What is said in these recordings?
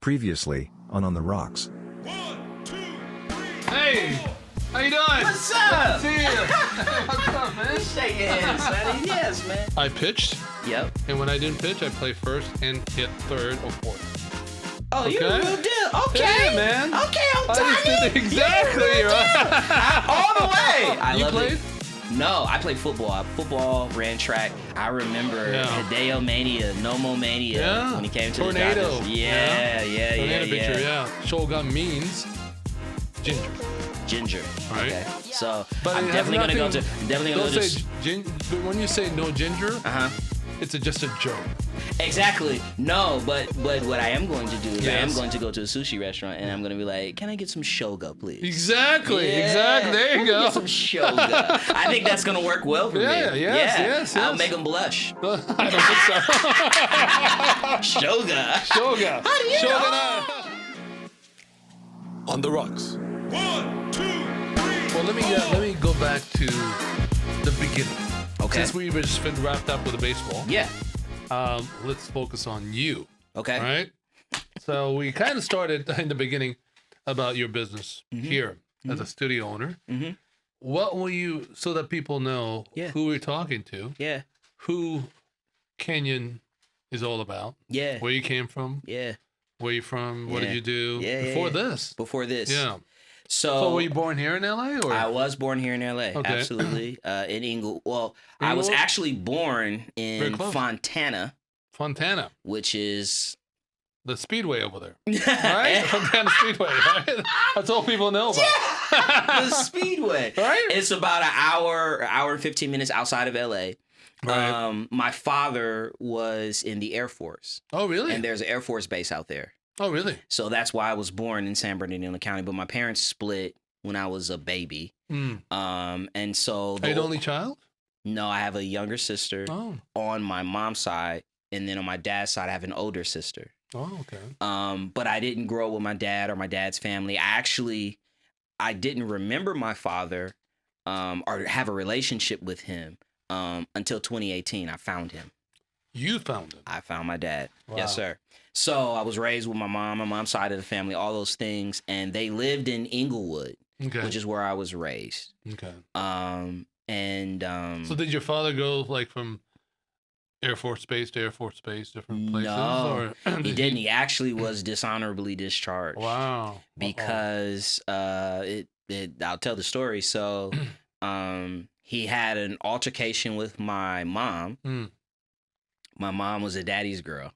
Previously, on the Rocks. 1, 2, 3, Hey, 4. how you doing? What's up? See you. What's up, man? Shake hands, Sonny. Yes, man. I pitched, Yep. and when I didn't pitch, I play first and hit third or fourth. Oh, you're a Okay. real deal. Okay. Yeah, man. Okay, I'm I just Tiny. did exactly You're a real right. deal. All the way. I You love played? it. No, I played football. Football, ran track. I remember Yeah. Hideo Mania, Nomo Mania Yeah. when he came to Tornado. the Dodgers. Yeah. Tornado picture, yeah. Shogun means ginger. Ginger. Right. Okay. So But I'm it has definitely gonna go to. nothing- Definitely Don't gonna go say to. when you say no ginger, it's just a joke. Exactly. No, but what I am going to do is I am Yes. going to go to a sushi restaurant and I'm going to be like, can I get some shoga, please? Exactly. Yeah. Exactly. There you Let me go. Get some shoga. I think that's going to work well for Yeah, me. yes. I'll make them blush. I don't think so. Shoga. Shoga. How do you Shoga. On the Rocks. 1, 2, 3, Well, let me go back to the beginning. Okay. Since we just been wrapped up with the baseball, Yeah. let's focus on you. Okay. All right. So we kind of started in the beginning about your business here as a studio owner. Mhm. What will you, so that people know Yeah. who we're talking to, Yeah. who Kenyon is all about, Yeah. where you came from, Yeah. where you from, what Yeah. did you do Yeah, before this? Before this. Yeah. So, So were you born here in LA or? I was born here in LA. Okay. Absolutely. In Inglewood. Well, I was Inglewood? actually born Very in close. Fontana, Fontana, which is the speedway over there, right? Fontana Speedway, right? That's all people know about. the Speedway. Right? It's about an hour and 15 minutes outside of LA. Right. My father was in the Air Force, Oh, really? and there's an Air Force base out there. Oh, really? So that's why I was born in San Bernardino County. But my parents split when I was a baby. Mm. And so Are you the only child? no, I have a younger sister Oh. on my mom's side, and then on my dad's side, I have an older sister. Oh, okay. But I didn't grow up with my dad or my dad's family. I didn't remember my father or have a relationship with him until 2018. I found him. You found him. I found my dad. Wow. Yes, sir. So I was raised with my mom's side of the family, all those things. And they lived in Inglewood, Okay. which is where I was raised. Okay. So So did your father go like from Air Force Base to Air Force Base, different places? No, or he didn't. He actually was dishonorably discharged. Wow. Because I'll tell the story. So he had an altercation with my mom. Mm. My mom was a daddy's girl.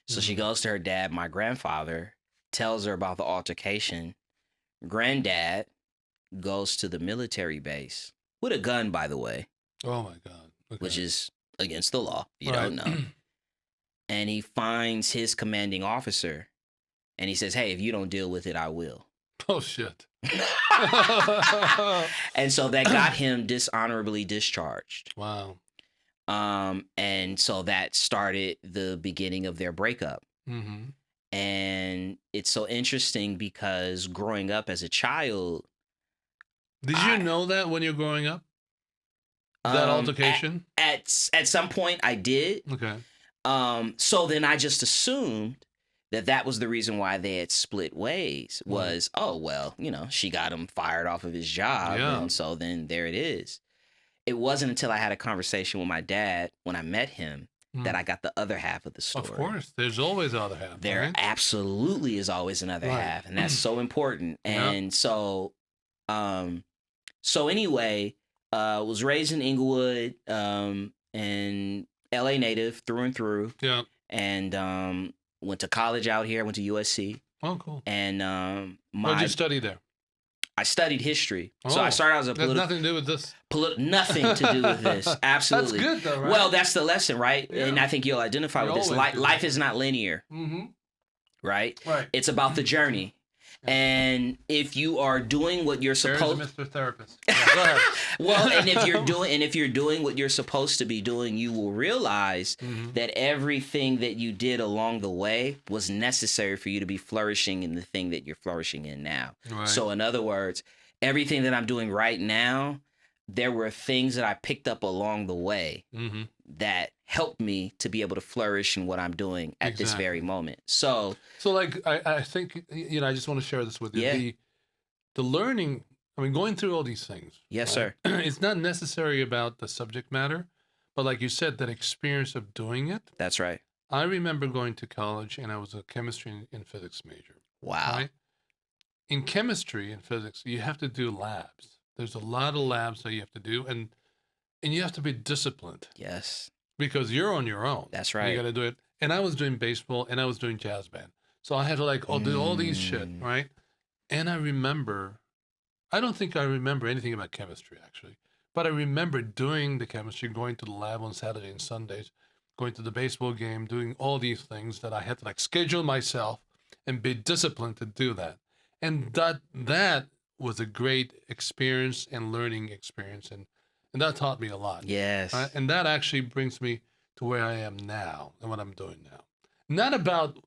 So she goes to her dad, my grandfather, tells her about the altercation. Granddad goes to the military base with a gun, by the way, Oh my God. Okay. which is against the law. If you Right. don't know. And he finds his commanding officer and he says, hey, if you don't deal with it, I will. Oh shit. And so that got him dishonorably discharged. Wow. And so that started the beginning of their breakup. Mm-hmm. And it's so interesting because growing up as a child, Did you know that when you're growing up? That altercation? at some point I did. Okay. So then I just assumed that was the reason why they had split ways was, oh, well, she got him fired off of his job. Yeah. And so then there it is. It wasn't until I had a conversation with my dad when I met him that I got the other half of the story. Of course. There's always the other half. There right? absolutely is always another Right. half, and that's so important. Yeah. And so anyway, was raised in Inglewood, and LA native through and through, Yeah. and went to college out here. Went to USC, Oh, cool. and What'd you study there? I studied history. So I Oh, started out as a That's nothing to do with this. nothing to do with this. Absolutely. That's good though, right? Well, that's the lesson, right? Yeah. And I think you'll identify We with this. always do. Life is not linear, Mm-hmm. right? Right. It's about the journey. And if you are doing what you're There's supposed Mr. Therapist. Yeah, go ahead. well, and if you're doing what you're supposed to be doing, you will realize that everything that you did along the way was necessary for you to be flourishing in the thing that you're flourishing in now. Right. So in other words, everything that I'm doing right now, there were things that I picked up along the way Mm-hmm. that helped me to be able to flourish in what I'm doing at this very moment. So like, I think, I just want to share this with you. Yeah. The learning, I mean, going through all these things. Yes, sir. It's not necessarily about the subject matter, but like you said, that experience of doing it. That's right. I remember going to college and I was a chemistry and physics major. Wow. Right? In chemistry and physics, you have to do labs. There's a lot of labs that you have to do, and you have to be disciplined Yes. because you're on your own. That's You right. got to do it. And I was doing baseball and I was doing jazz band. So I had to do all these shit, right? And I remember, I don't think I remember anything about chemistry actually, but I remember doing the chemistry, going to the lab on Saturday and Sundays, going to the baseball game, doing all these things that I had to schedule myself and be disciplined to do that. And that was a great experience and learning experience. And that taught me a lot. Yes. Right? And that actually brings me to where I am now and what I'm doing now. Not about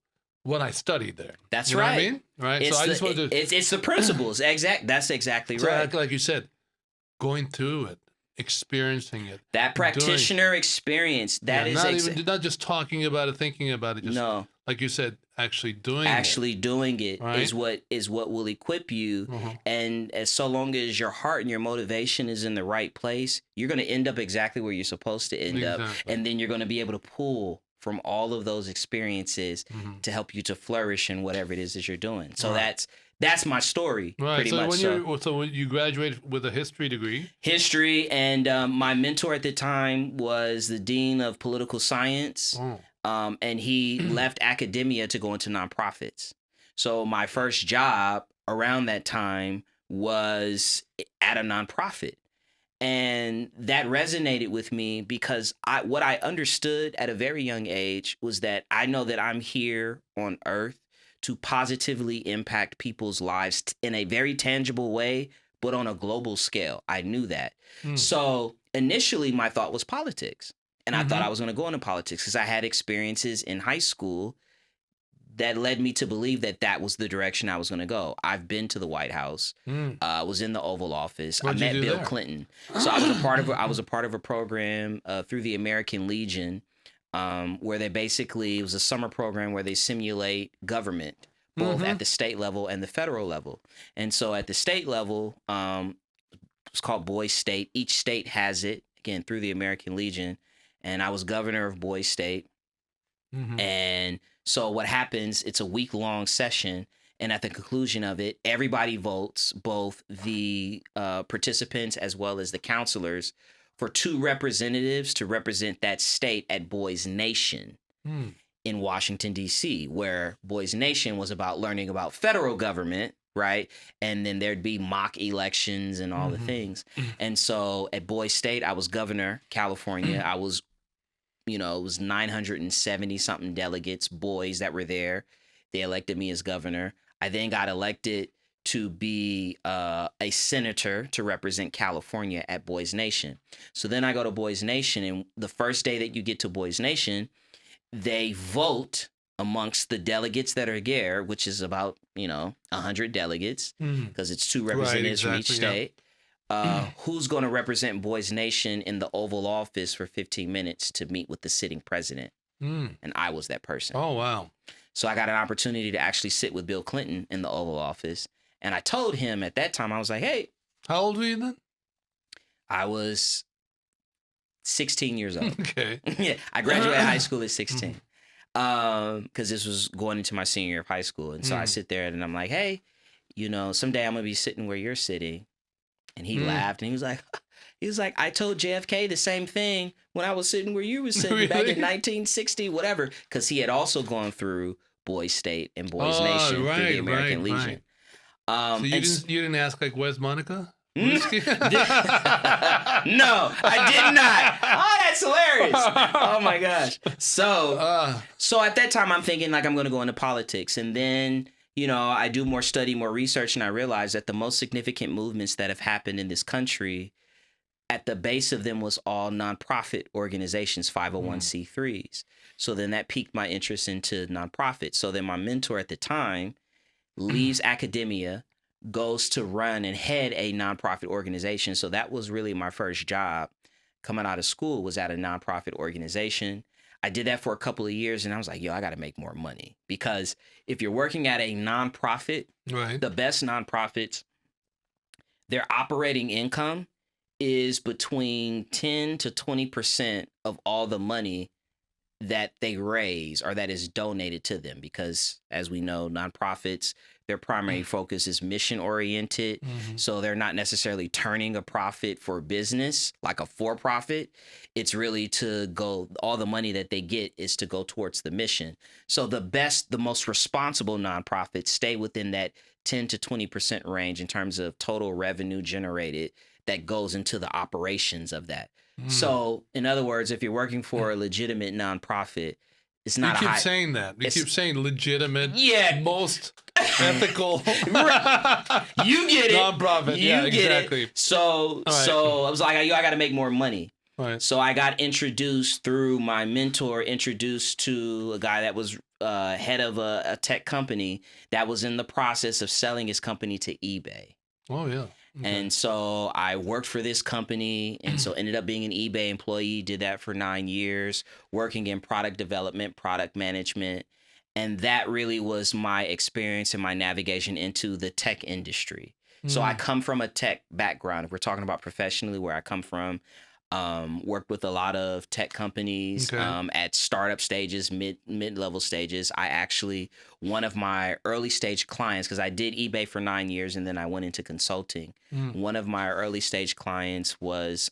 what I studied there. That's You know right. what I mean? Right. It's So I the, just wanted to, it's the principles. That's exactly so right. like you said, going through it, experiencing it. That practitioner experience. That Yeah, is not just talking about it, thinking about it. Just, no. like you said, actually doing Doing it Right? is what will equip you. Mhm. And as so long as your heart and your motivation is in the right place, you're going to end up exactly where you're supposed to end up. Exactly. And then you're going to be able to pull from all of those experiences Mhm. to help you to flourish in whatever it is that you're doing. So Right. that's my story. Right. Pretty So much when you graduated with a history degree. history, and my mentor at the time was the dean of political science. Oh. And he left academia to go into nonprofits. So my first job around that time was at a nonprofit. And that resonated with me because what I understood at a very young age was that I know that I'm here on earth to positively impact people's lives in a very tangible way, but on a global scale. I knew that. So initially my thought was politics. And I thought I was going to go into politics because I had experiences in high school that led me to believe that that was the direction I was going to go. I've been to the White House, was in the Oval Office. What'd you I met do Bill there? Clinton. So I was a part of a program through the American Legion where they basically, it was a summer program where they simulate government, both at the state level and the federal level. And so at the state level, it's called Boys State. Each state has it, again, through the American Legion. And I was governor of Boys State. Mhm. And so what happens, it's a week-long session. And at the conclusion of it, everybody votes, both the participants as well as the counselors, for 2 representatives to represent that state at Boys Nation in Washington, D.C., where Boys Nation was about learning about federal government, right? And then there'd be mock elections and all the things. And so at Boys State, I was governor, California. I was, it was 970 something delegates, boys that were there. They elected me as governor. I then got elected to be a senator to represent California at Boys Nation. So then I go to Boys Nation, and the first day that you get to Boys Nation, they vote amongst the delegates that are there, which is about, 100 delegates, because it's 2 representatives from each exactly, state. Who's going to represent Boys Nation in the Oval Office for 15 minutes to meet with the sitting president? And I was that person. Oh, wow. So I got an opportunity to actually sit with Bill Clinton in the Oval Office. And I told him at that time, I was like, hey. How old were you then? I was 16 years old. Okay. Yeah, I graduated high school at 16. Because this was going into my senior year of high school. And so I sit there and I'm like, hey, someday I'm going to be sitting where you're sitting. And he laughed and he was like, I told JFK the same thing when I was sitting where you were sitting back in 1960, whatever. Because he had also gone through Boys State and Boys Nation through the American Legion. So you didn't ask where's Monica? No, I did not. Oh, that's hilarious. Oh my gosh. So at that time I'm thinking I'm going to go into politics. And then, I do more study, more research, and I realize that the most significant movements that have happened in this country, at the base of them was all nonprofit organizations, 501c3s. So then that piqued my interest into nonprofits. So then my mentor at the time leaves academia, goes to run and head a nonprofit organization. So that was really my first job coming out of school, was at a nonprofit organization. I did that for a couple of years, and I was like, yo, I got to make more money. Because if you're working at a nonprofit, Right. the best nonprofits, their operating income is between 10 to 20% of all the money that they raise or that is donated to them. Because as we know, nonprofits, their primary focus is mission oriented. So they're not necessarily turning a profit for business like a for-profit. It's really to go, all the money that they get is to go towards the mission. So the most responsible nonprofits stay within that 10 to 20% range in terms of total revenue generated that goes into the operations of that. So in other words, if you're working for a legitimate nonprofit, it's You not a keep high. saying that. You keep saying legitimate, Yeah. most ethical You get it. nonprofit. Yeah, You get exactly. it. So I was like, yo, I got to make more money. Right. So I got introduced through my mentor, introduced to a guy that was head of a tech company that was in the process of selling his company to eBay. Oh, yeah. Okay. And so I worked for this company, and so ended up being an eBay employee, did that for 9 years, working in product development, product management. And that really was my experience and my navigation into the tech industry. So I come from a tech background. If we're talking about professionally, where I come from, worked with a lot of tech companies at startup stages, mid-level stages. I actually, one of my early stage clients, because I did eBay for 9 years and then I went into consulting. One of my early stage clients was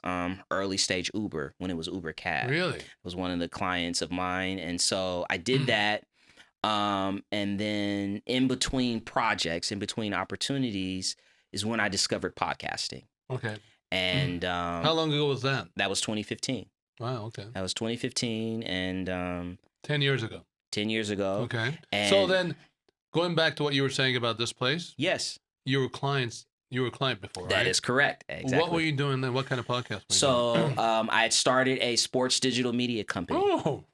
early stage Uber, when it was Uber Cab. Really? It was one of the clients of mine. And so I did that. And then in between projects, in between opportunities, is when I discovered podcasting. Okay. And How long ago was that? that was 2015. Wow, okay. That was 2015, and 10 years ago. 10 years ago. Okay. And So then, going back to what you were saying about this place, yes, you were a client before, right? that is correct. Exactly. What were you doing then? What kind of podcast were you So doing? I had started a sports digital media company. Oh,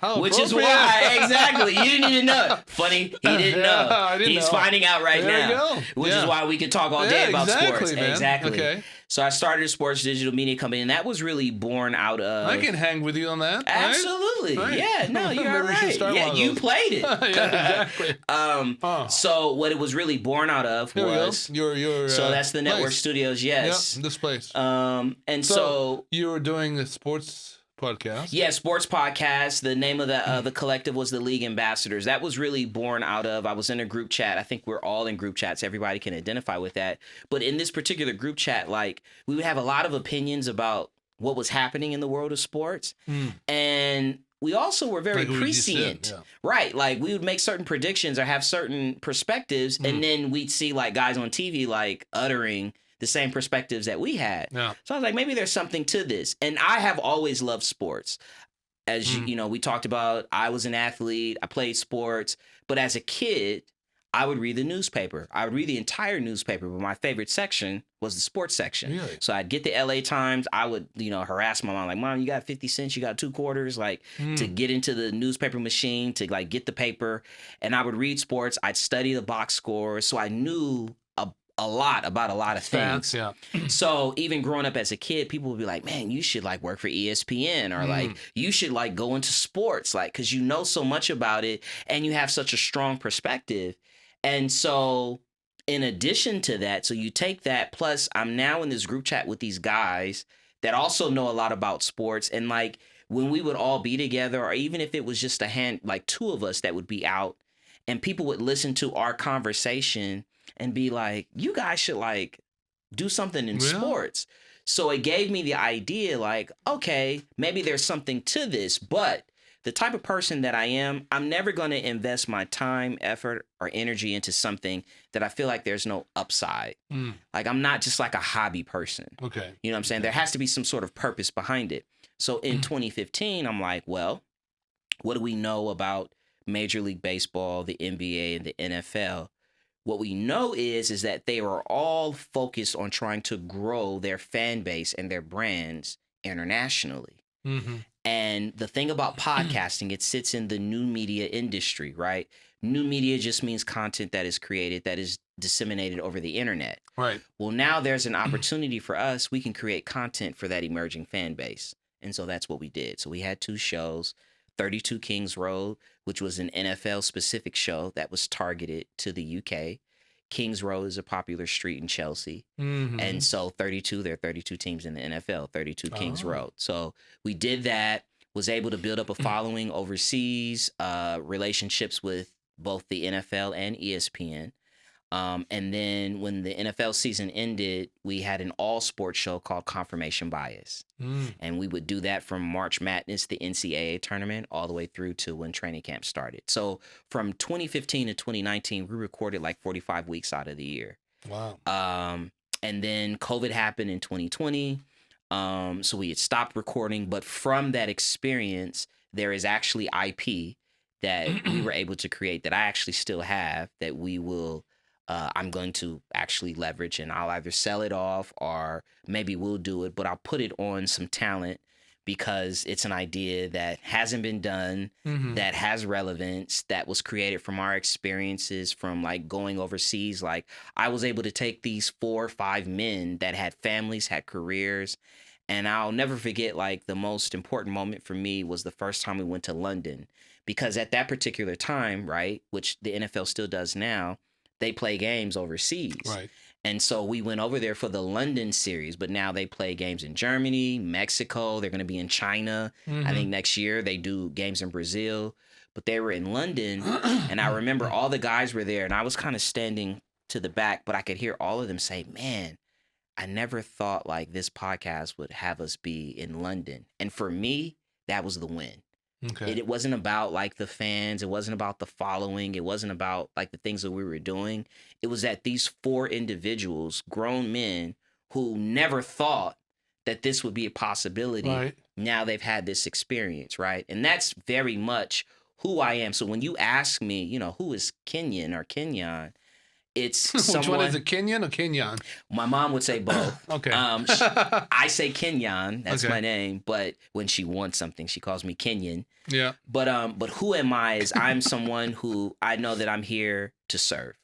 how Which is appropriate. why, exactly, you didn't even know. Funny, he didn't know. I didn't He's know. finding out right There you now. go. Which Yeah. is why we could talk all day about exactly, sports. man. Exactly. Okay. So I started a sports digital media company, and that was really born out of. I can hang with you on that. right? Absolutely. Right. Yeah, no, you're Maybe we should right. start Yeah, one of you those. played it. Yeah, exactly. Oh. So what it was really born out of Here was. we go. Your So that's the Network place. Studios, yes. Yep, this place. And so you were doing a sports podcast. yeah, sports podcast. The name of the collective was the League Ambassadors. That was really born out of. I was in a group chat. I think we're all in group chats. Everybody can identify with that. But in this particular group chat, like, we would have a lot of opinions about what was happening in the world of sports, and we also were very Like we just did, prescient, yeah. right? Like, we would make certain predictions or have certain perspectives, and then we'd see like guys on TV like uttering the same perspectives that we had. Yeah. So I was like, maybe there's something to this. And I have always loved sports. As you know, we talked about, I was an athlete, I played sports, but as a kid, I would read the newspaper. I would read the entire newspaper, but my favorite section was the sports section. Really? So I'd get the LA Times. I would, harass my mom, like, Mom, you got 50 cents, you got 2 quarters, like, to get into the newspaper machine, to like get the paper. And I would read sports. I'd study the box scores. So I knew a lot about a lot of things. Stats, yeah. So even growing up as a kid, people would be like, man, you should like work for ESPN, or like, you should like go into sports, like, because you know so much about it and you have such a strong perspective. And so in addition to that, so you take that, plus I'm now in this group chat with these guys that also know a lot about sports. And like, when we would all be together, or even if it was just like 2 of us that would be out, and people would listen to our conversation and be like, you guys should like do something in sports. So it gave me the idea, like, okay, maybe there's something to this, but the type of person that I am, I'm never going to invest my time, effort, or energy into something that I feel like there's no upside. Like, I'm not just like a hobby person. Okay. You know what I'm saying? There has to be some sort of purpose behind it. So in 2015, I'm like, well, what do we know about Major League Baseball, the NBA, and the NFL? What we know is that they are all focused on trying to grow their fan base and their brands internationally. And the thing about podcasting, it sits in the new media industry, right? new media just means content that is created, that is disseminated over the internet. Right. Well, now there's an opportunity for us. We can create content for that emerging fan base. And so that's what we did. So we had 2 shows, 32 Kings Road, which was an NFL specific show that was targeted to the UK. Kings Road is a popular street in Chelsea. Mm-hmm. And so 32, there are 32 teams in the NFL, 32 Kings Oh. Road. So we did that, was able to build up a following overseas, relationships with both the NFL and ESPN. And then when the NFL season ended, we had an all sports show called Confirmation Bias. And we would do that from March Madness, the NCAA tournament, all the way through to when training camp started. So from 2015 to 2019, we recorded like 45 weeks out of the year. Wow. And then COVID happened in 2020. So we had stopped recording. But from that experience, there is actually IP that we were able to create that I actually still have that we will... I'm going to actually leverage, and I'll either sell it off or maybe we'll do it, but I'll put it on some talent because it's an idea that hasn't been done, that has relevance, that was created from our experiences from like going overseas. Like I was able to take these 4 or 5 men that had families, had careers, and I'll never forget like the most important moment for me was the first time we went to London, because at that particular time, right, which the NFL still does now, they play games overseas. Right. And so we went over there for the London series, but now they play games in Germany, Mexico. They're going to be in China. I think next year they do games in Brazil, but they were in London. And I remember all the guys were there and I was kind of standing to the back, but I could hear all of them say, man, I never thought like this podcast would have us be in London. And for me, that was the win. Okay. It wasn't about like the fans. It wasn't about the following. It wasn't about like the things that we were doing. It was that these 4 individuals, grown men who never thought that this would be a possibility. Right. Now they've had this experience, right? And that's very much who I am. So when you ask me, you know, who is Kenyon or Kenyon, it's Which someone... one is it, Kenyon or Kenyon? My mom would say both. Okay. I say Kenyon. That's Okay. my name. But when she wants something, she calls me Kenyon. Yeah. But who am I? Is I'm someone who I know that I'm here to serve,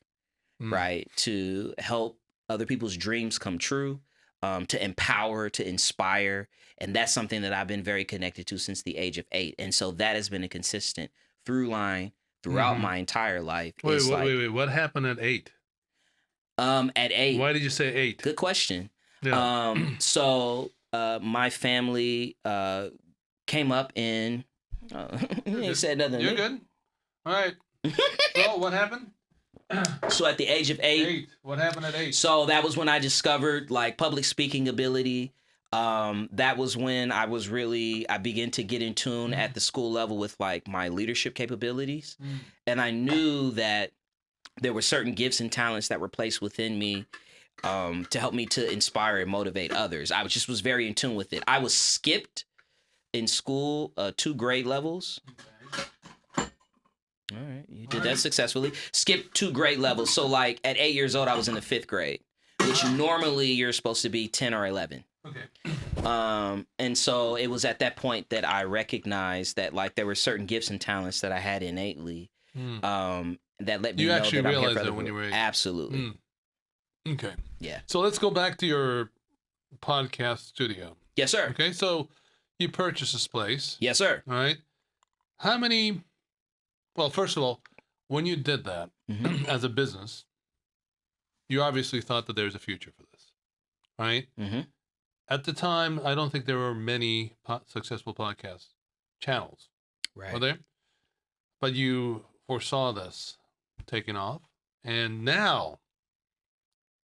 right? To help other people's dreams come true, to empower, to inspire. And that's something that I've been very connected to since the age of 8. And so that has been a consistent through line throughout my entire life. Wait. What happened at 8? At 8. Why did you say 8? Good question. Yeah. So my family came up in... you ain't said nothing. You're good. All right. So what happened? So at the age of 8... 8. What happened at 8? So that was when I discovered like public speaking ability. That was when I began to get in tune at the school level with like my leadership capabilities. And I knew that there were certain gifts and talents that were placed within me to help me to inspire and motivate others. I was very in tune with it. I was skipped in school 2 grade levels. All right, you did that successfully. Skipped 2 grade levels. So like at 8 years old, I was in the 5th grade, which normally you're supposed to be 10 or 11. Okay. And so it was at that point that I recognized that like there were certain gifts and talents that I had innately that let me You know actually that I'm here realized for that other when you people. were 8. Absolutely. Okay. Yeah. So let's go back to your podcast studio. Yes, sir. Okay. So you purchased this place. Yes, sir. All right. How many? Well, first of all, when you did that as a business, you obviously thought that there's a future for this, right? At the time, I don't think there were many successful podcast channels. Right. Were there? But you foresaw this taking off, and now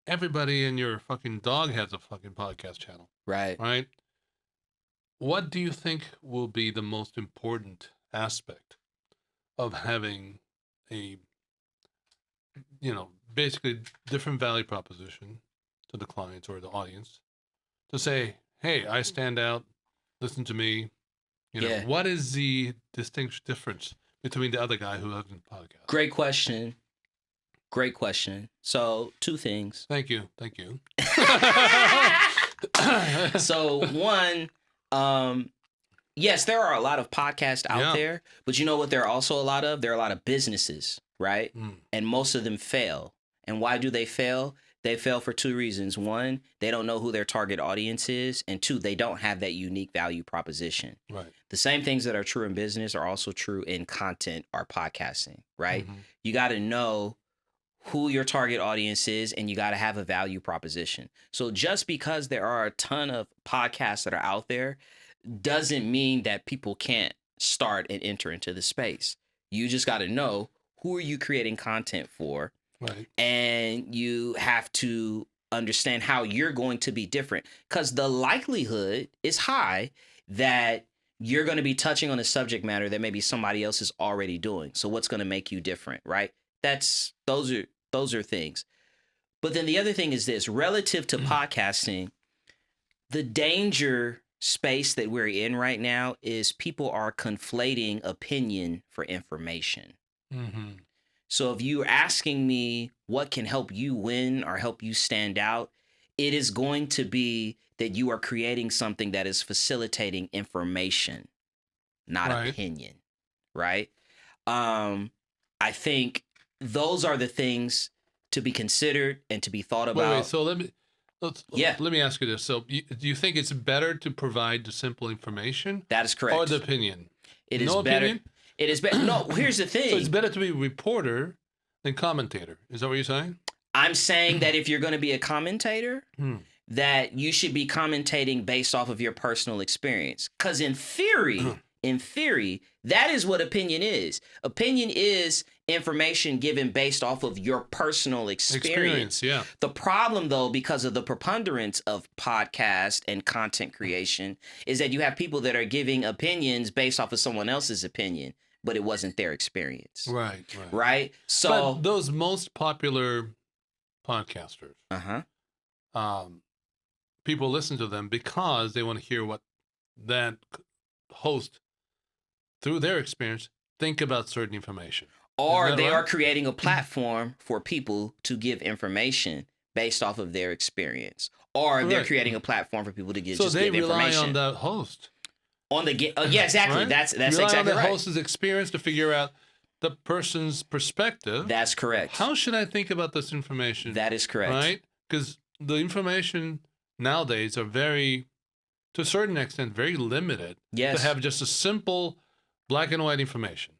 everybody and your fucking dog has a fucking podcast channel. Right. Right? What do you think will be the most important aspect of having a, basically different value proposition to the clients or the audience to say, hey, I stand out, listen to me. Yeah. What is the distinct difference between the other guy who doesn't podcast? Great question. Great question. So 2 things. Thank you. So one, yes, there are a lot of podcasts out Yeah. there, but you know what? There are also a lot of businesses, right? And most of them fail. And why do they fail? They fail for two reasons. One, they don't know who their target audience is, and two, they don't have that unique value proposition. Right. The same things that are true in business are also true in content or podcasting, right? You got to know who your target audience is, and you got to have a value proposition. So just because there are a ton of podcasts that are out there doesn't mean that people can't start and enter into the space. You just got to know who are you creating content for, Right. and you have to understand how you're going to be different, because the likelihood is high that you're going to be touching on a subject matter that maybe somebody else is already doing. So what's going to make you different, right? Those are things. But then the other thing is this: relative to podcasting, the danger space that we're in right now is people are conflating opinion for information. So if you're asking me what can help you win or help you stand out, it is going to be that you are creating something that is facilitating information, not Right. opinion, right? I think those are the things to be considered and to be thought about. Wait. So let me ask you this. So do you think it's better to provide the simple information That is correct. or the opinion? It is No better. opinion? It is better. No, here's the thing. So it's better to be reporter than commentator. Is that what you're saying? I'm saying that if you're going to be a commentator, that you should be commentating based off of your personal experience. Because in theory, that is what opinion is. Opinion is information given based off of your personal experience. Yeah. The problem, though, because of the preponderance of podcast and content creation, is that you have people that are giving opinions based off of someone else's opinion, but it wasn't their experience. Right. Right? So, But those most popular podcasters, people listen to them because they want to hear what that host, through their experience, think about certain information. or that they right? are creating a platform for people to give information based off of their experience, or they're Correct. creating a platform for people to give So just they give rely information on the host. yeah, exactly. Right? That's Rely exactly on the right. host's experience to figure out the person's perspective. That's correct. How should I think about this information? That is correct. Right? Because the information nowadays are very, to a certain extent, very limited. Yes. To have just a simple black and white information.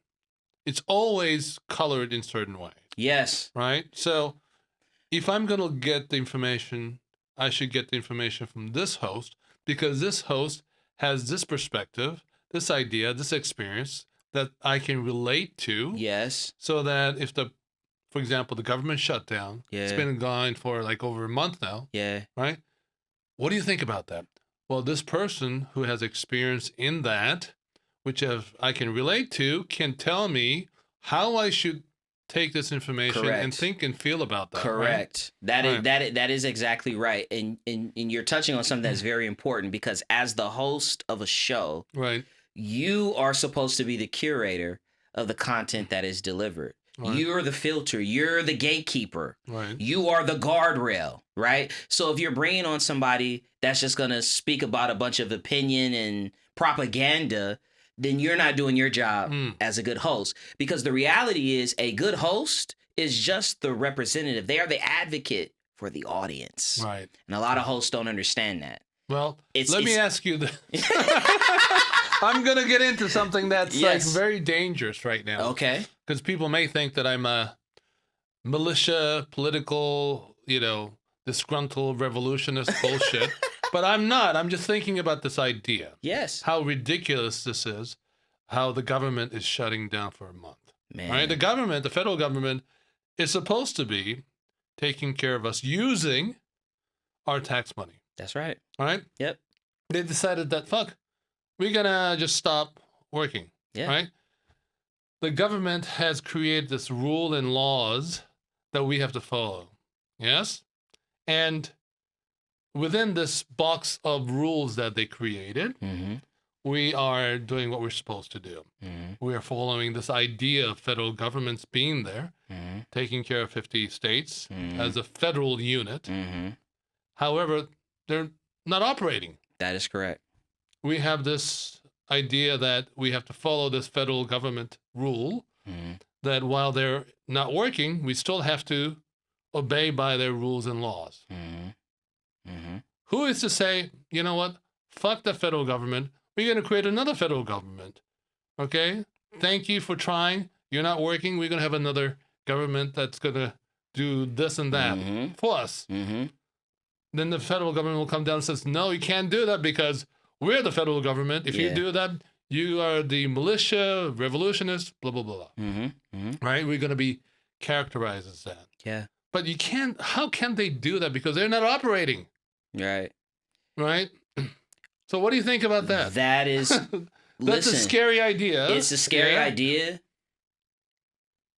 It's always colored in certain ways, Yes. right? So if I'm going to get the information, I should get the information from this host, because this host has this perspective, this idea, this experience that I can relate to. Yes. So that if for example, the government shutdown, it's Yeah. been going for like over a month now, Yeah. right? What do you think about that? Well, this person who has experience in that, which I can relate to, can tell me how I should take this information and Correct. think and feel about that. Correct. Right? That is exactly right. And you're touching on something that's very important, because as the host of a show, Right. you are supposed to be the curator of the content that is delivered. Right. You're the filter. You're the gatekeeper. Right. You are the guardrail, right? So if you're bringing on somebody that's just going to speak about a bunch of opinion and propaganda, then you're not doing your job as a good host. Because the reality is, a good host is just the representative. They are the advocate for the audience. Right. And a lot of hosts don't understand that. Well, It's- let me it's- ask you this. I'm going to get into something that's Yes. like very dangerous right now. Okay. Because people may think that I'm a militia, political, disgruntled revolutionist bullshit. But I'm not. I'm just thinking about this idea. Yes. How ridiculous this is, how the government is shutting down for a month. Man. Right? The federal government, is supposed to be taking care of us using our tax money. That's right. All right? Yep. They decided that, fuck, we're going to just stop working. Yeah. Right? The government has created this rule and laws that we have to follow. Yes? And within this box of rules that they created, Mm-hmm. we are doing what we're supposed to do. Mm-hmm. We are following this idea of federal governments being there, Mm-hmm. taking care of 50 states Mhm. as a federal unit. Mm-hmm. However, they're not operating. That is correct. We have this idea that we have to follow this federal government rule, that while they're not working, we still have to obey by their rules and laws. Who is to say, you know what? Fuck the federal government. We're going to create another federal government. Okay? Thank you for trying. You're not working. We're going to have another government that's going to do this and that for us. Then the federal government will come down and says, no, you can't do that because we're the federal government. If you do that, you are the militia, revolutionists, blah, blah, blah. Right? We're going to be characterized as that. Yeah. But you can't, how can they do that? Because they're not operating. Right. Right? So what do you think about that? That is, That's a scary idea. It's a scary idea.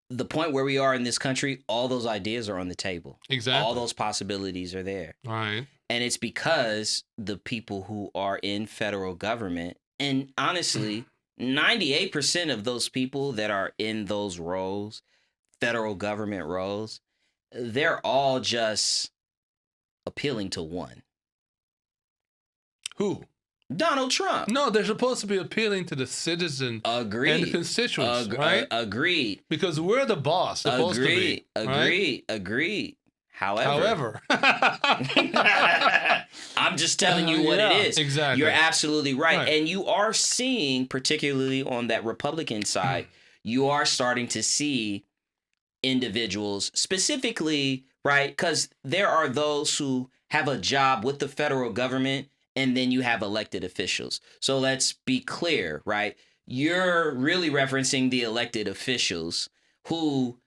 The point where we are in this country, all those ideas are on the table. Exactly. All those possibilities are there. Right. And it's because the people who are in federal government, and honestly, 98% of those people that are in those roles, federal government roles, they're all just appealing to one. Who? Donald Trump. No, they're supposed to be appealing to the citizens Agreed. and the constituents, right? Agreed. Because we're the boss, supposed to be. Agreed. However. I'm just telling you what it is. Exactly. You're absolutely right. And you are seeing, particularly on that Republican side, you are starting to see individuals specifically, right? Because there are those who have a job with the federal government, and then you have elected officials. So let's be clear, right? You're really referencing the elected officials who,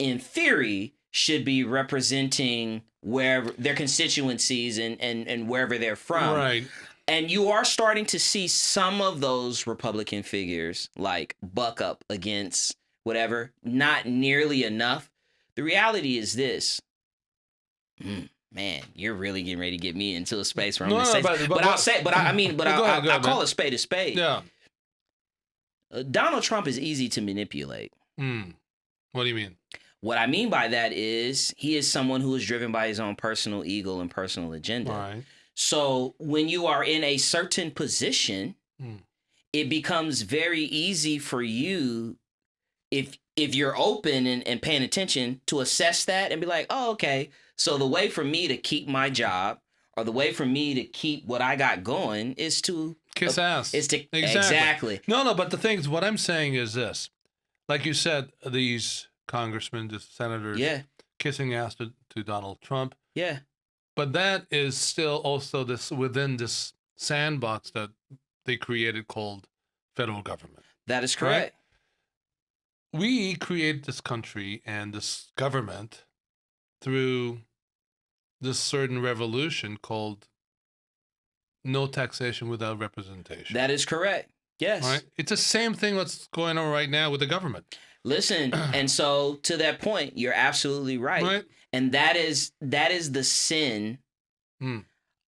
in theory, should be representing wherever their constituencies and wherever they're from. Right. And you are starting to see some of those Republican figures like buck up against whatever, not nearly enough. The reality is this. Man, you're really getting ready to get me into a space where I'm going to say, but I'll say, but I'll call a spade a spade. Yeah. Donald Trump is easy to manipulate. What do you mean? What I mean by that is he is someone who is driven by his own personal ego and personal agenda. Right. So when you are in a certain position, it becomes very easy for you, if you're open and paying attention, to assess that and be like, oh, okay. So the way for me to keep my job, or the way for me to keep what I got going, is to kiss ass. Exactly. No, but the thing is, what I'm saying is this. Like you said, these congressmen, the senators, kissing ass to Donald Trump. Yeah. But that is still also this within this sandbox that they created called federal government. That is correct. Right? We created this country and this government through this certain revolution called no taxation without representation. That is correct. Yes. Right? It's the same thing that's going on right now with the government. Listen, and so to that point, you're absolutely right. And that is the sin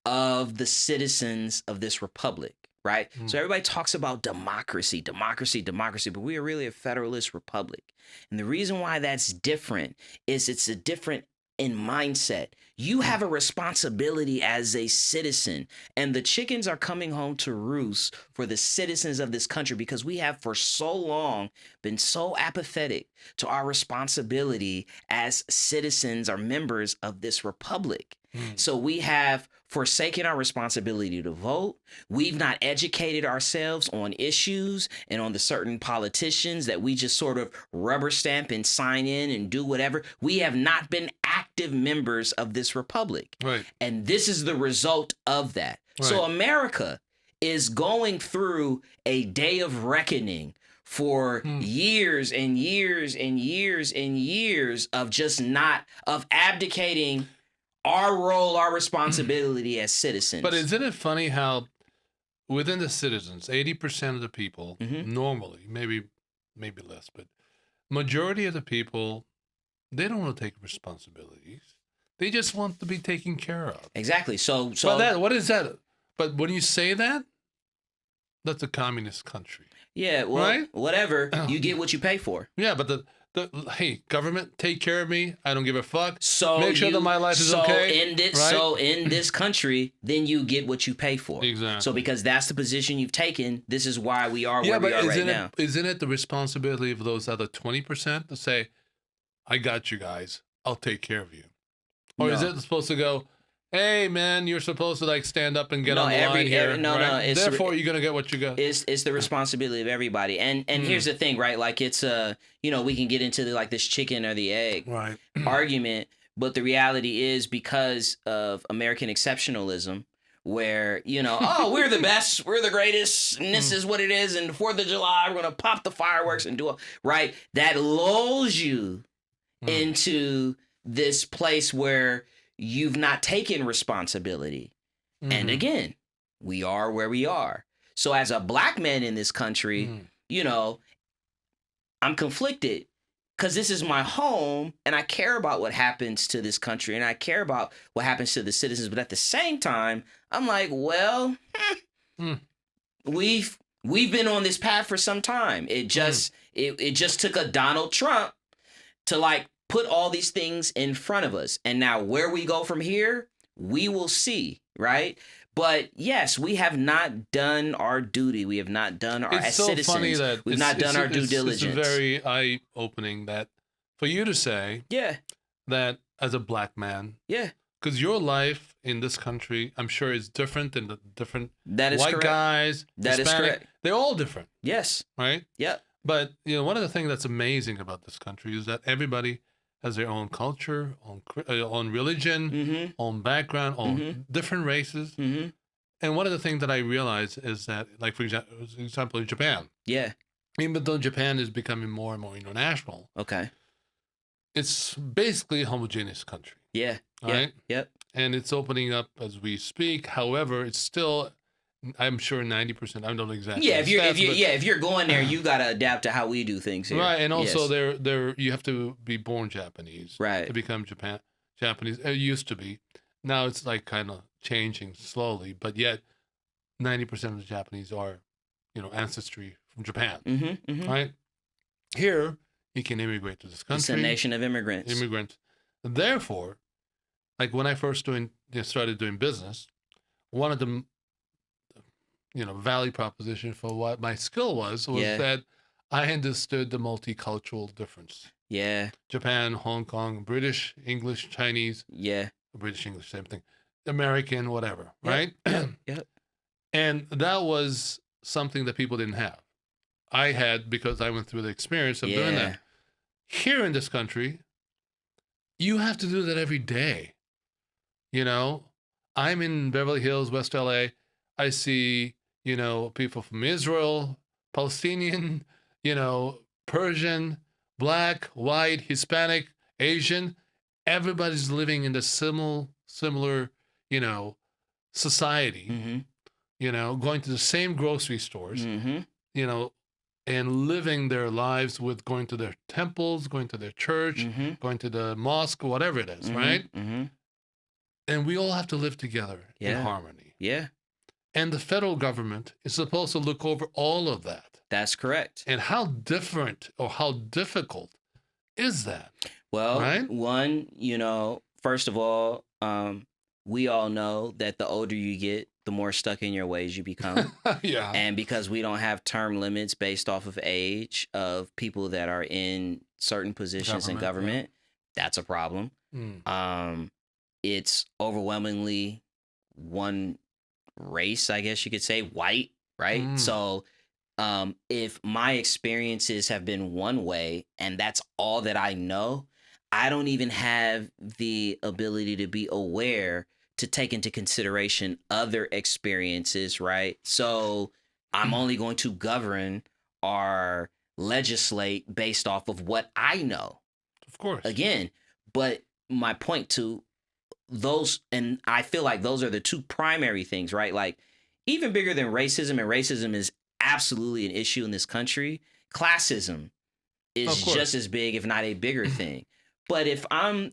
of the citizens of this republic, right? So everybody talks about democracy, but we are really a federalist republic. And the reason why that's different is it's a different in mindset. You have a responsibility as a citizen, and the chickens are coming home to roost for the citizens of this country because we have for so long been so apathetic to our responsibility as citizens or members of this republic. So we have forsaken our responsibility to vote. We've not educated ourselves on issues and on the certain politicians that we just sort of rubber stamp and sign in and do whatever. We have not been active members of this republic. Right. And this is the result of that. Right. So America is going through a day of reckoning for years and years and years and years of just of abdicating our role, our responsibility as citizens. But isn't it funny how within the citizens, 80% of the people, normally, maybe less, but majority of the people, they don't want to take responsibilities. They just want to be taken care of. Exactly. So but what is that? But when you say that, that's a communist country. Yeah, well, right? Whatever. You get what you pay for. Yeah, but Hey, government, take care of me. I don't give a fuck. So make sure that my life is okay. So in this country, then you get what you pay for. Exactly. So because that's the position you've taken, this is why we are where we are right now. Isn't it the responsibility of those other 20% to say, I got you guys. I'll take care of you? Or is it supposed to go, hey, man, you're supposed to like stand up and get on the line here. Therefore, you're going to get what you got. It's the responsibility of everybody. And here's the thing, right? Like it's we can get into like this chicken or the egg argument. But the reality is because of American exceptionalism, where, oh, we're the best, we're the greatest, and this is what it is. And the 4th of July, we're going to pop the fireworks and do it, right? That lulls you into this place where you've not taken responsibility. And again, we are where we are. So as a black man in this country, I'm conflicted because this is my home and I care about what happens to this country and I care about what happens to the citizens. But at the same time, I'm like, well, we've been on this path for some time. It just took a Donald Trump to like put all these things in front of us. And now where we go from here, we will see, right? But yes, we have not done our duty. We have not done our as citizens. Funny that we've not done our due diligence. It's very eye-opening that for you to say that as a black man, because your life in this country, I'm sure is different than the different white guys, that Hispanic. Is correct. They're all different. Yes. Right? Yep. But one of the things that's amazing about this country is that everybody has their own culture, own religion, own background, own different races. And one of the things that I realize is that, like, for example, in Japan. Yeah. Even though Japan is becoming more and more international. Okay. It's basically a homogeneous country. Yeah. Right? Yep. And it's opening up as we speak. However, it's still, I'm sure 90%. I don't know exactly. Yeah, if you're going there, you gotta adapt to how we do things here. Right, and also you have to be born Japanese, right, to become Japanese. It used to be. Now it's like kind of changing slowly, but yet 90% of the Japanese are, ancestry from Japan, right? Here, you can immigrate to this country. It's a nation of immigrants. Therefore, like when I first started doing business, one of the value proposition for what my skill was that I understood the multicultural difference. Yeah. Japan, Hong Kong, British, English, Chinese. Yeah. British, English, same thing. American, whatever, right? Yep. And that was something that people didn't have. I had because I went through the experience of doing that. Here in this country, you have to do that every day. I'm in Beverly Hills, West LA. I see, people from Israel, Palestinian, Persian, black, white, Hispanic, Asian. Everybody's living in the similar, society, going to the same grocery stores, and living their lives with going to their temples, going to their church, going to the mosque, whatever it is, right? And we all have to live together in harmony. Yeah. And the federal government is supposed to look over all of that. That's correct. And how different or how difficult is that? Well, right? One, first of all, we all know that the older you get, the more stuck in your ways you become. Yeah. And because we don't have term limits based off of age of people that are in certain positions in government, that's a problem. It's overwhelmingly one race, I guess you could say, white, right? So if my experiences have been one way and that's all that I know, I don't even have the ability to be aware to take into consideration other experiences, right? So I'm only going to govern or legislate based off of what I know. Of course. Again, but my point to those, and I feel like those are the two primary things, right? Like even bigger than racism, and racism is absolutely an issue in this country, classism is just as big, if not a bigger thing. But if I'm,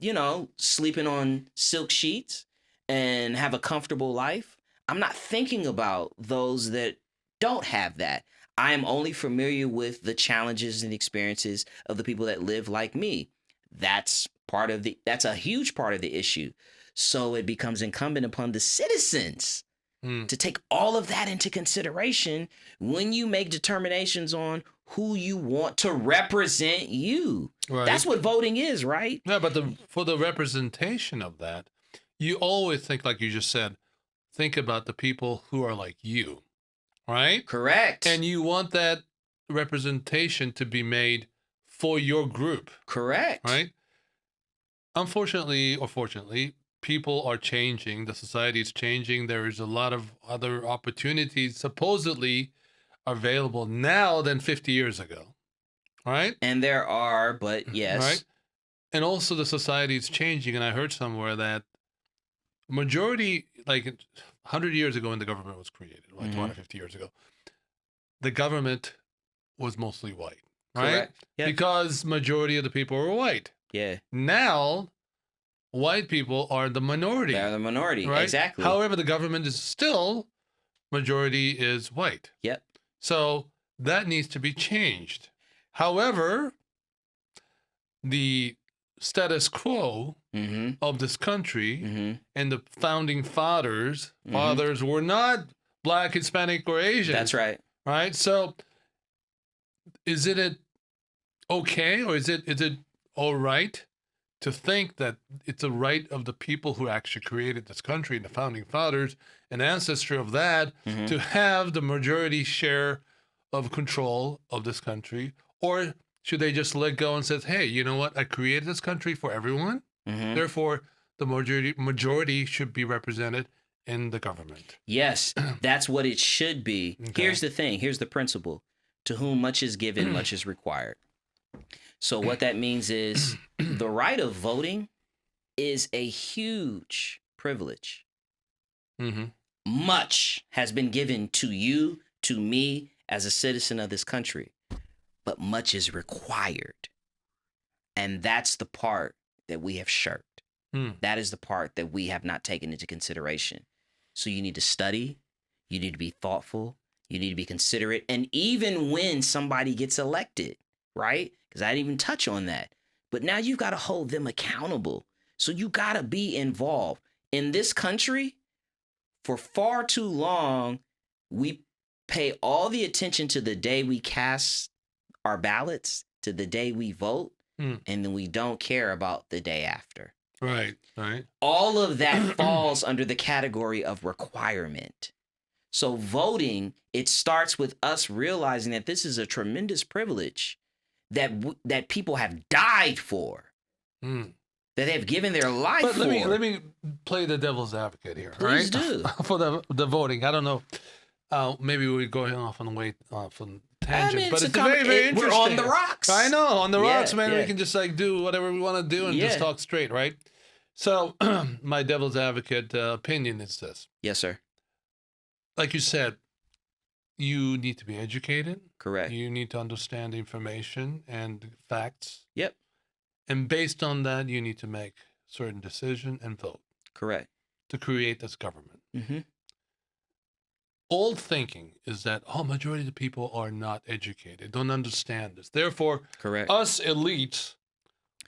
sleeping on silk sheets and have a comfortable life, I'm not thinking about those that don't have that. I am only familiar with the challenges and experiences of the people that live like me. That's a huge part of the issue. So it becomes incumbent upon the citizens to take all of that into consideration when you make determinations on who you want to represent you. Right. That's what voting is, right? Yeah, but for the representation of that, you always think, like you just said, think about the people who are like you, right? Correct. And you want that representation to be made for your group, Correct. right? Unfortunately or fortunately, people are changing. The society is changing. There is a lot of other opportunities supposedly available now than 50 years ago, right? And there are, but yes. Right? And also the society is changing. And I heard somewhere that majority, like 100 years ago when the government was created, like 250 years ago, the government was mostly white, right? Correct. Yep. Because majority of the people were white. Yeah. Now, white people are the minority. They're the minority. Right? Exactly. However, the government is still, majority is white. Yep. So that needs to be changed. However, the status quo of this country and the founding fathers were not Black, Hispanic, or Asian. That's right. Right? So is it okay, or is it all right to think that it's a right of the people who actually created this country and the founding fathers and ancestry of that to have the majority share of control of this country? Or should they just let go and say, hey, you know what? I created this country for everyone. Therefore, the majority should be represented in the government. Yes, that's what it should be. Okay. Here's the thing. Here's the principle. To whom much is given, much is required. So what that means is the right of voting is a huge privilege. Much has been given to you, to me, as a citizen of this country, but much is required. And that's the part that we have shirked. That is the part that we have not taken into consideration. So you need to study, you need to be thoughtful, you need to be considerate. And even when somebody gets elected, right? Because I didn't even touch on that. But now you've got to hold them accountable. So you got to be involved. In this country, for far too long, we pay all the attention to the day we cast our ballots, to the day we vote, and then we don't care about the day after. Right, right. All of that falls under the category of requirement. So voting, it starts with us realizing that this is a tremendous privilege that people have died for, that they've given their life But for. let me play the devil's advocate here. Please right? do. For the voting. I don't know. Maybe we're going off on the tangent, but it's very, very interesting. We're on the rocks. I know, on the rocks, man. yeah. We can just like do whatever we want to do and just talk straight, right? So my devil's advocate opinion is this. Yes, sir. Like you said, you need to be educated. Correct. You need to understand information and facts. Yep. And based on that, you need to make certain decision and vote Correct. to create this government. Mm-hmm. Old thinking is that, majority of the people are not educated, don't understand this. Therefore, Correct. us elites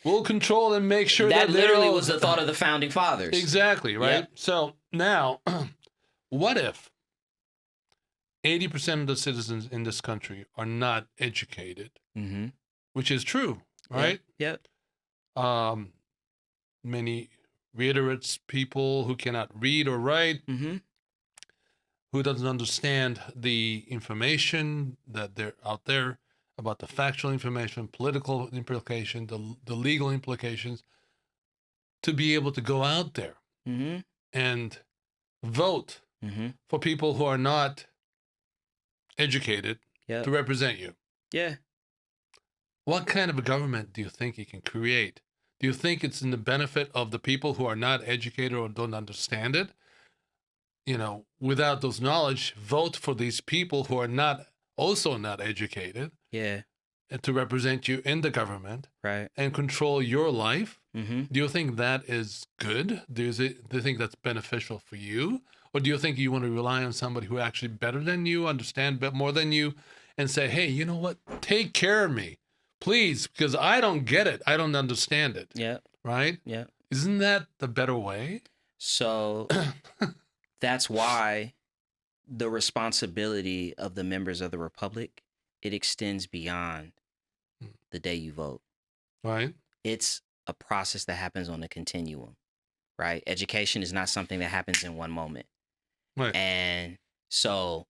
will control and make sure that literally was the thought of the founding fathers. Exactly, right? Yep. So now, what if 80% of the citizens in this country are not educated, which is true, right? Yep. Many illiterate people who cannot read or write, who doesn't understand the information that they're out there about the factual information, political implications, the legal implications, to be able to go out there and vote for people who are not educated to represent you. Yeah. What kind of a government do you think you can create? Do you think it's in the benefit of the people who are not educated or don't understand it? You know, without those knowledge, vote for these people who are also not educated. Yeah. To represent you in the government. Right. And control your life. Do you think that is good? Do you think that's beneficial for you? Or do you think you want to rely on somebody who actually better than you, understand more than you, and say, hey, you know what? Take care of me, please, because I don't get it. I don't understand it. Yeah. Right? Yeah. Isn't that the better way? So that's why the responsibility of the members of the Republic, it extends beyond the day you vote. Right. It's a process that happens on a continuum, right? Education is not something that happens in one moment. Right. And so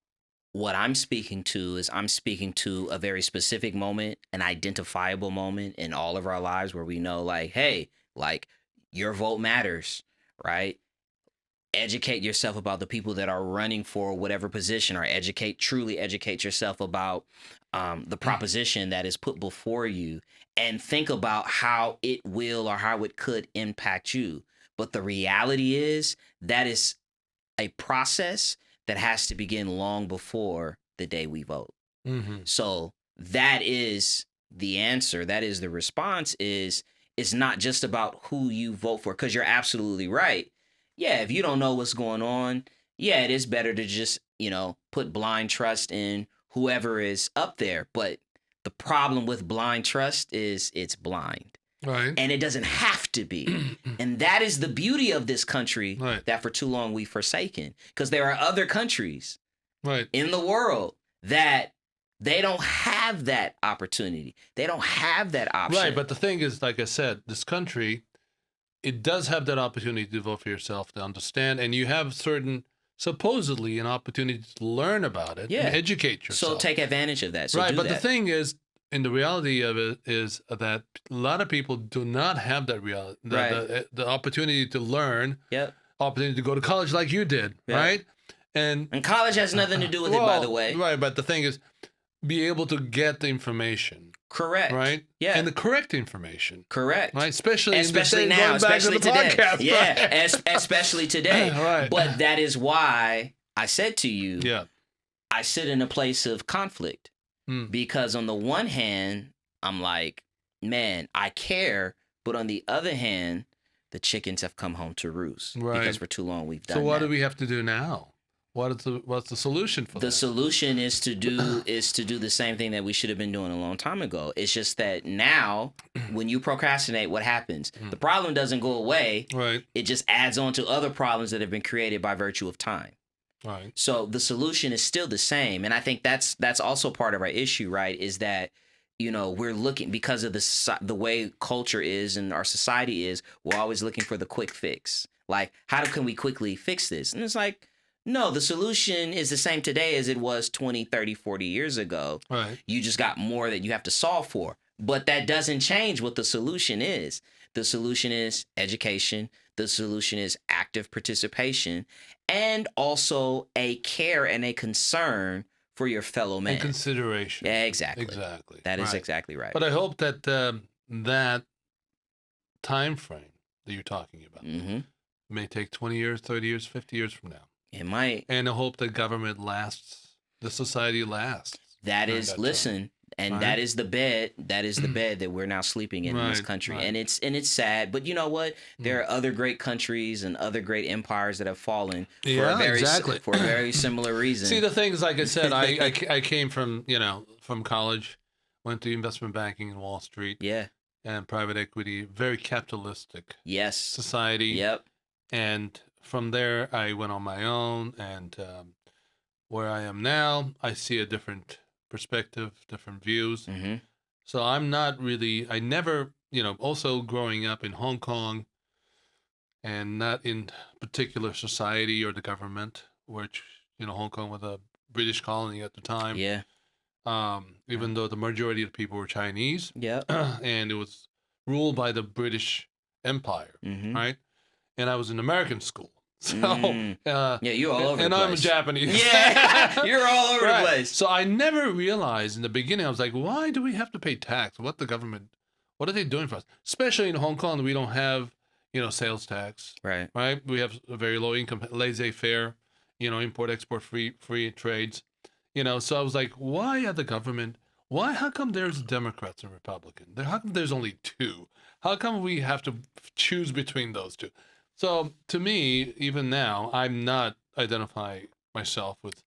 what I'm speaking to is I'm speaking to a very specific moment, an identifiable moment in all of our lives where we know like, hey, like your vote matters, right? Educate yourself about the people that are running for whatever position, or truly educate yourself about the proposition that is put before you, and think about how it will or how it could impact you. But the reality is that is a process that has to begin long before the day we vote. Mm-hmm. So that is the answer. That is the response. Is it's not just about who you vote for, because you're absolutely right. Yeah, if you don't know what's going on, yeah, it is better to just, put blind trust in whoever is up there. But the problem with blind trust is it's blind. Right. And it doesn't have to be. And that is the beauty of this country Right. that for too long we've forsaken. Because there are other countries Right. in the world that they don't have that opportunity. They don't have that option. Right. But the thing is, like I said, this country, it does have that opportunity to vote for yourself, to understand, and you have supposedly an opportunity to learn about it and educate yourself. So take advantage of that. So right. But that. the thing is, and the reality of it is that a lot of people do not have that reality, the opportunity to learn, opportunity to go to college like you did, right? And college has nothing to do with it, by the way. Right. But the thing is, be able to get the information. Correct. Right? Yeah. And the correct information. Correct. Right? Especially now, especially today. Podcast, yeah, right? Especially today. Right. But that is why I said to you, yeah, I sit in a place of conflict. Mm. Because on the one hand, I'm like, man, I care. But on the other hand, the chickens have come home to roost. Right. Because for too long we've done So what that. do we have to do now? What's the solution for that? The solution is to do the same thing that we should have been doing a long time ago. It's just that now, when you procrastinate, what happens? The problem doesn't go away. Right. It just adds on to other problems that have been created by virtue of time. Right. So the solution is still the same, and I think that's also part of our issue, right? Is that we're looking, because of the way culture is and our society is, we're always looking for the quick fix. Like, how can we quickly fix this? And it's like, no, the solution is the same today as it was 20, 30, 40 years ago. Right. You just got more that you have to solve for. But that doesn't change what the solution is. The solution is education. The solution is active participation, and also a care and a concern for your fellow man. And consideration. Yeah, exactly. Exactly. That is exactly right. But I hope that that time frame that you're talking about may take 20 years, 30 years, 50 years from now. It might. And I hope that government lasts, the society lasts. That is, listen, and that is the bed. That is the bed that we're now sleeping in this country, and it's sad. But you know what? There are other great countries and other great empires that have fallen for a very similar reason. See, the thing is, like I said, I came from from college, went to investment banking in Wall Street, and private equity, very capitalistic, society, and from there I went on my own, and where I am now, I see a different perspective, different views. So I'm not really, I never, also growing up in Hong Kong and not in particular society or the government, which, Hong Kong was a British colony at the time. Even though the majority of the people were Chinese. And it was ruled by the British Empire, right? And I was in American school. So, you're all over the place. And I'm Japanese. Yeah, you're all over the place. So I never realized in the beginning, I was like, why do we have to pay tax? What are they doing for us? Especially in Hong Kong, we don't have, sales tax. Right. We have a very low income, laissez-faire, import, export, free trades. So I was like, why are the government, how come there's Democrats and Republicans? How come there's only two? How come we have to choose between those two? So to me, even now, I'm not identifying myself with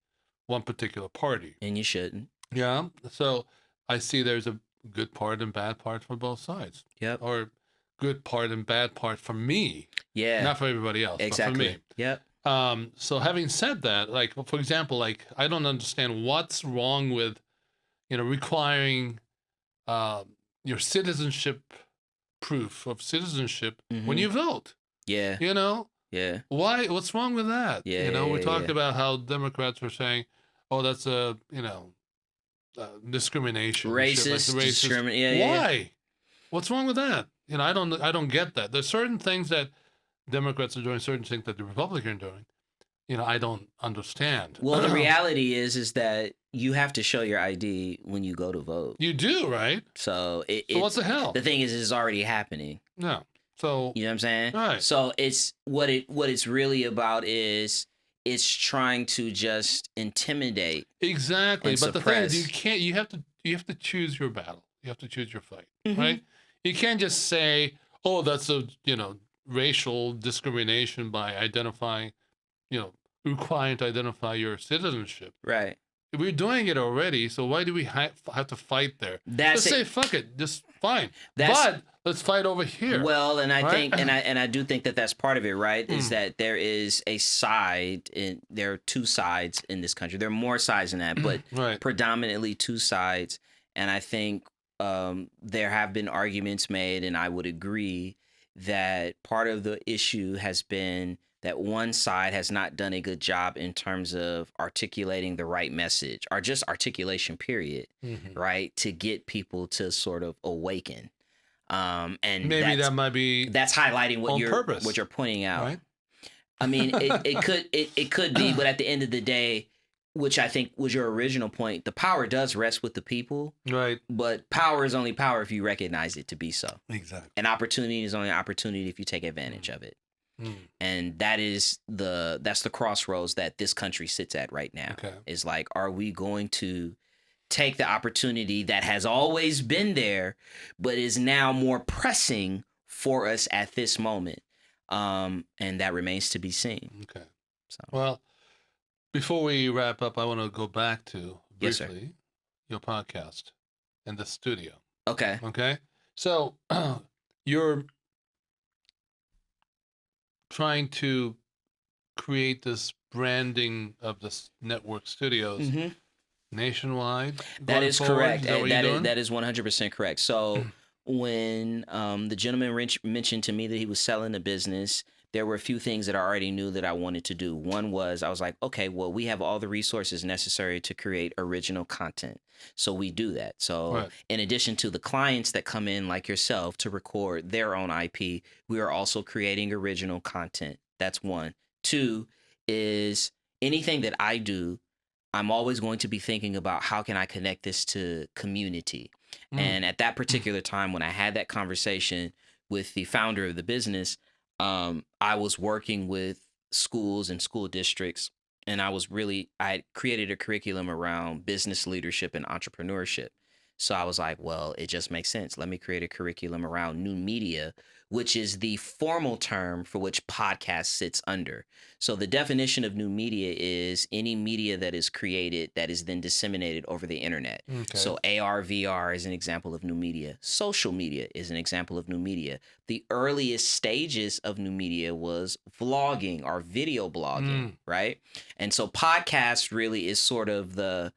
one particular party. And you shouldn't. Yeah. So I see there's a good part and bad part for both sides. Yep. Or good part and bad part for me, Yeah. not for everybody else, Exactly. but for me. Yep. So having said that, like for example, like I don't understand what's wrong with, requiring your citizenship proof of citizenship when Mhm. you vote. Yeah. You know Yeah. why? What's wrong with that? Yeah. We Yeah. talked Yeah. about how Democrats were saying, "Oh, that's a discrimination and shit, like the Racist, racist." discriminate. Yeah. Yeah. Why? What's wrong with that? I don't get that. There's certain things that Democrats are doing, certain things that the Republicans are doing. I don't understand. Well, the reality is that you have to show your ID when you go to vote. You do, right? So So what the hell? The thing is, it's already happening. No. So You know what I'm saying? Right. So it's what it's really about is it's trying to just intimidate. exactly. And But the thing is, you suppress. can't. You have to choose your battle. You have to choose your fight, Mhm. right? You can't just say, "Oh, that's a racial discrimination by identifying, requiring to identify your citizenship." Right. We're doing it already, so why do we have to fight there? That's Just say it. fuck it, just fine. That's- But let's fight over here. Well, and I right? think, and I do think that that's part of it, right? Is Mm. that there is a side, and there are two sides in this country. There are more sides than that, but right. predominantly two sides. And I think there have been arguments made, and I would agree that part of the issue has been that one side has not done a good job in terms of articulating the right message, or just articulation, period, Mhm. right? To get people to sort of awaken. And Maybe that might be that's highlighting what on you're purpose. what you're pointing out. right. I mean, it could be, but at the end of the day, which I think was your original point, the power does rest with the people, Right. but power is only power if you recognize it to be so. Exactly. An opportunity is only an opportunity if you take advantage of it. Mm. And that's the crossroads that this country sits at right now. Okay. Is like, are we going to take the opportunity that has always been there, but is now more pressing for us at this moment? And that remains to be seen. Okay. So, Well, before we wrap up, I want to go back to Yes, sir. briefly your podcast and the studio. okay. Okay. So you're trying to create this branding of this network studios Mhm. nationwide. That going is forward? correct. Is that what you're doing? That is 100% correct. So when the gentleman mentioned to me that he was selling the business, there were a few things that I already knew that I wanted to do. One was I was like, okay, well, we have all the resources necessary to create original content. So we do that. So Right. in addition to the clients that come in like yourself to record their own IP, we are also creating original content. That's one. Two is anything that I do, I'm always going to be thinking about how can I connect this to community. Mm. And at that particular time, when I had that conversation with the founder of the business, I was working with schools and school districts, and I had created a curriculum around business leadership and entrepreneurship. So I was like, well, it just makes sense. Let me create a curriculum around new media, which is the formal term for which podcast sits under. So the definition of new media is any media that is created that is then disseminated over the internet. Okay. So AR, VR is an example of new media. Social media is an example of new media. The earliest stages of new media was vlogging or video blogging, right? And so podcast really is sort of the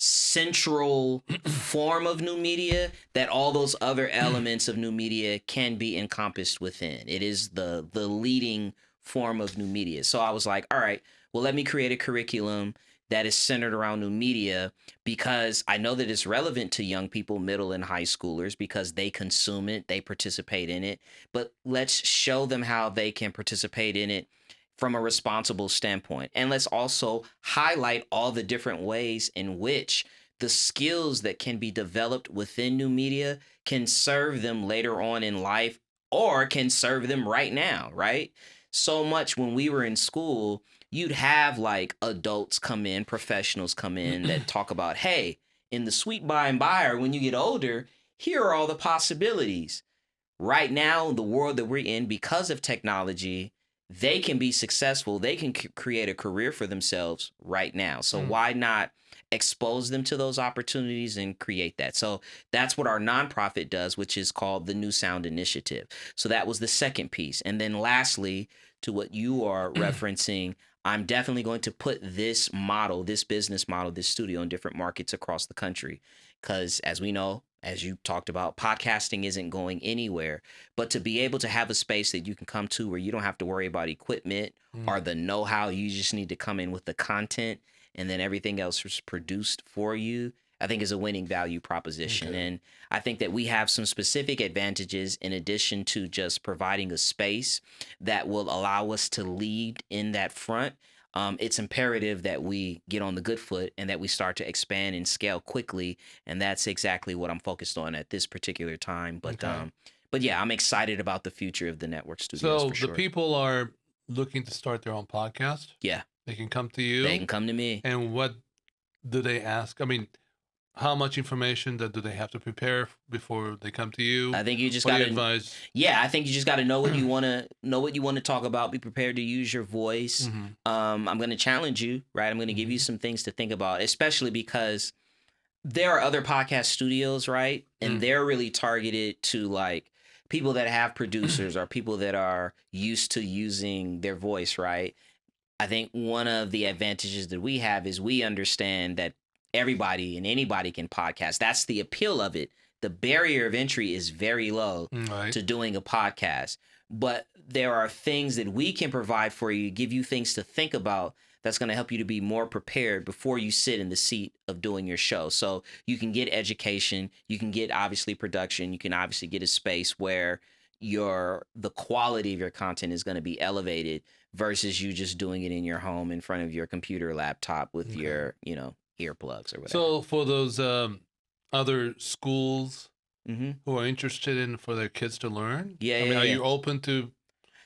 central form of new media that all those other elements of new media can be encompassed within. It is the leading form of new media. So I was like, all right, well, let me create a curriculum that is centered around new media because I know that it's relevant to young people, middle and high schoolers, because they consume it, they participate in it. But let's show them how they can participate in it from a responsible standpoint. And let's also highlight all the different ways in which the skills that can be developed within new media can serve them later on in life or can serve them right now, right? So much when we were in school, you'd have like adults come in, professionals come in that talk about, hey, in the sweet by and by, or when you get older, here are all the possibilities. Right now, the world that we're in, because of technology, they can be successful. They can create a career for themselves right now. So why not expose them to those opportunities and create that? So that's what our nonprofit does, which is called the New Sound Initiative. So that was the second piece. And then lastly, to what you are referencing, I'm definitely going to put this model, this business model, this studio in different markets across the country. Because as we know, as you talked about, podcasting isn't going anywhere. But to be able to have a space that you can come to where you don't have to worry about equipment or the know-how, you just need to come in with the content and then everything else is produced for you, I think is a winning value proposition. Okay. And I think that we have some specific advantages in addition to just providing a space that will allow us to lead in that front. It's imperative that we get on the good foot and that we start to expand and scale quickly. And that's exactly what I'm focused on at this particular time. But yeah, I'm excited about the future of the network studios. So for sure. The people are looking to start their own podcast. Yeah. They can come to you. They can come to me. And what do they ask? I mean, how much information do they have to prepare before they come to you? I think you just got to advise. Yeah, I think you just got to know what you want to talk about. Be prepared to use your voice. I'm going to challenge you, right? I'm going to give you some things to think about, especially because there are other podcast studios, right? And they're really targeted to like people that have producers or people that are used to using their voice, right? I think one of the advantages that we have is we understand that everybody and anybody can podcast. That's the appeal of it. The barrier of entry is very low to doing a podcast. But there are things that we can provide for you, give you things to think about that's going to help you to be more prepared before you sit in the seat of doing your show. So you can get education, you can get obviously production, you can obviously get a space where the quality of your content is going to be elevated versus you just doing it in your home in front of your computer or laptop with your, earplugs or whatever. So for those other schools who are interested in for their kids to learn, are you open to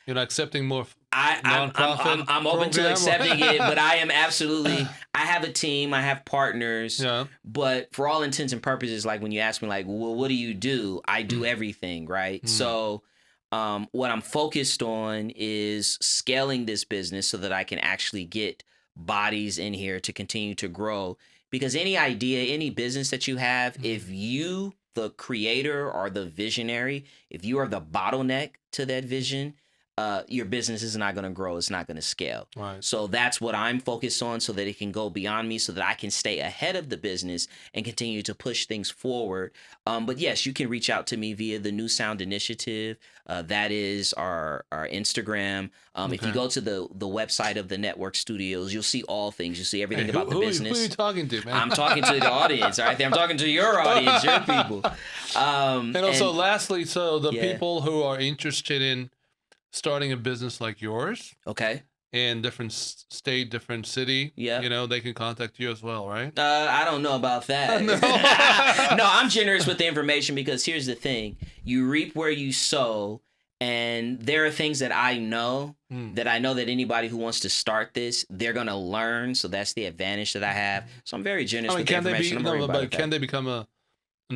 accepting more nonprofit? I'm open to accepting it, but I am absolutely. I have a team. I have partners. Yeah. But for all intents and purposes, like when you ask me, like, well, what do you do? I do everything, right? So. What I'm focused on is scaling this business so that I can actually get bodies in here to continue to grow. Because any idea, any business that you have, if you, the creator or the visionary, if you are the bottleneck to that vision, your business is not going to grow. It's not going to scale. Right. So that's what I'm focused on so that it can go beyond me so that I can stay ahead of the business and continue to push things forward. But yes, you can reach out to me via the New Sound Initiative. That is our Instagram. If you go to the website of the network studios, you'll see all things. You'll see everything about the business. Who are you talking to, man? I'm talking to the audience, right? I'm talking to your audience, your people. And also, lastly, so the people who are interested in starting a business like yours, in different state, different city, they can contact you as well, right? I don't know about that. No, I'm generous with the information because here's the thing: you reap where you sow, and there are things that I know that anybody who wants to start this, they're gonna learn. So that's the advantage that I have. So I'm very generous with the information. Can they become an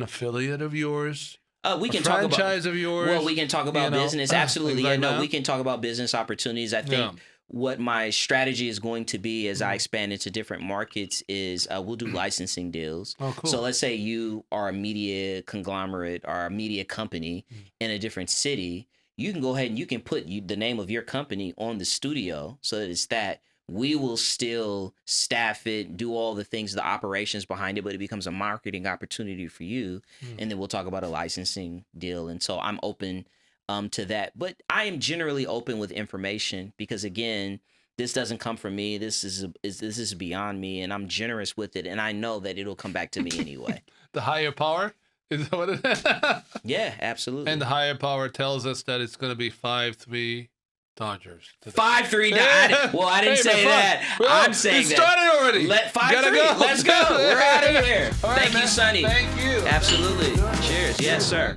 affiliate of yours? We can talk about franchise of yours. Well, we can talk about business. Absolutely. We can talk about business opportunities. I think what my strategy is going to be as I expand into different markets is we'll do licensing deals. Oh, cool. So let's say you are a media conglomerate or a media company in a different city. You can go ahead and you can put the name of your company on the studio so that it's that. We will still staff it, do all the things, the operations behind it, but it becomes a marketing opportunity for you. And then we'll talk about a licensing deal. And so I'm open to that. But I am generally open with information because, again, this doesn't come from me. This is beyond me, and I'm generous with it. And I know that it'll come back to me anyway. The higher power? Is that what it is? Yeah, absolutely. And the higher power tells us that it's going to be 5-3. Dodgers. 5-3. I didn't say that. I'm saying that. It started already. 5-3. Let's go. We're out of here. Thank you, Sonny. Thank you. Absolutely. Cheers. Yes, sir.